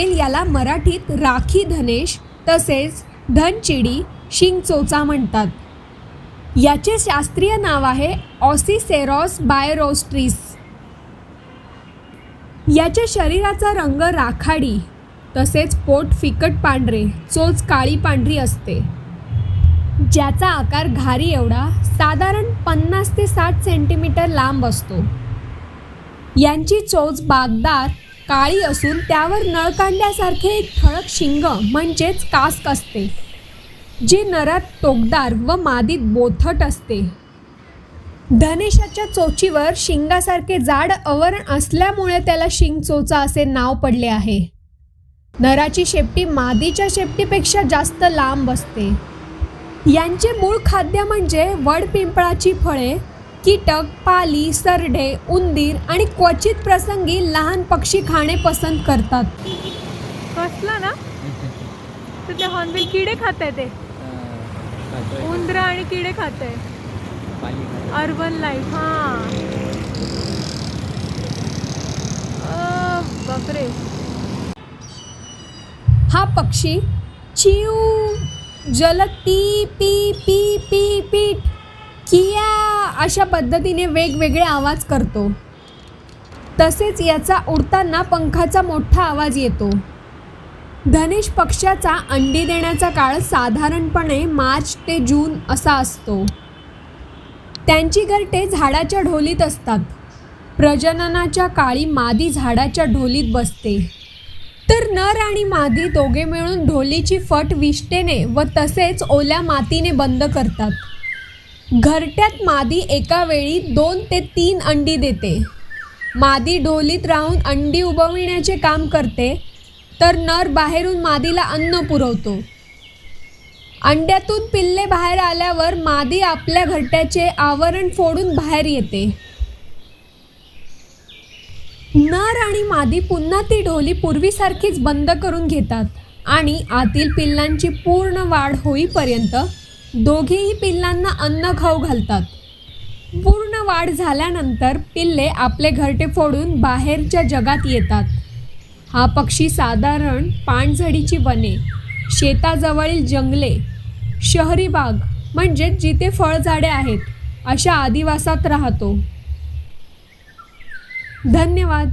Hornbill याला मराठीत राखी धनेश तसेच धनचिडी शिंगचोचा म्हणतात. याचे शास्त्रीय नाव आहे ऑसिसेरॉस बायरोस्ट्रिस. याच्या शरीराचा रंग राखाडी तसेच पोट फिकट पांढरे, चोच काळी पांढरी असते. ज्याचा आकार घारी एवढा साधारण 50 ते 60 सेंटीमीटर लांब असतो. यांची चोच बागदार काळी असून त्यावर नळकांड्यासारखे एक ठळक शिंग म्हणजेच कास्क असते, जे नरात टोकदार व मादीत बोथट असते. धनेशाच्या चोचीवर शिंगासारखे जाड आवरण असल्यामुळे त्याला शिंगचोचा असे नाव पडले आहे. नराची शेपटी मादीच्या शेपटीपेक्षा जास्त लांब असते. यांचे मूळ खाद्य म्हणजे वडपिंपळाची फळे, कीटक, पाली, सरडे, उंदीर आणि क्वचित प्रसंगी लहान पक्षी खाणे पसंत करतात. कसला ना तर ते हॉर्नबिल किडे खात आहे, ते उंदर आणि किडे खात आहे. Urban life. हां बापरे. हा पक्षी चिव, जलद टी पी पी पी पीट, किया अशा पद्धतीने वेगवेगळे आवाज करतो. तसेच याचा उडताना पंखाचा मोठा आवाज येतो. धनेश पक्ष्याचा अंडी देण्याचा काळ साधारणपणे मार्च ते जून असा असतो. त्यांची घरटे झाडाच्या ढोलीत असतात. प्रजननाच्या काळी मादी झाडाच्या ढोलीत बसते, तर नर आणि मादी दोघे मिळून ढोलीची फट विष्टेने व तसेच ओल्या मातीने बंद करतात. घरट्यात मादी एका वेळी 2 ते 3 अंडी देते. मादी ढोलीत राहून अंडी उबविण्याचे काम करते, तर नर बाहेरून मादीला अन्न पुरवतो. अंड्यातून पिल्ले बाहेर आल्यावर मादी आपल्या घरट्याचे आवरण फोडून बाहेर येते. नर आणि मादी पुन्हा ती ढोली पूर्वीसारखीच बंद करून घेतात आणि आतील पिल्लांची पूर्ण वाढ होईपर्यंत दोघेही पिल्लांना अन्न खाऊ घालतात. पूर्ण वाढ झाल्यानंतर पिल्ले आपले घरटे फोडून बाहेरच्या जगात येतात. हा पक्षी साधारण पानझडीची वने, शेताजवळील जंगले, शहरी भाग म्हणजे जिथे फळझाडे आहेत अशा आदिवासात राहतो. धन्यवाद.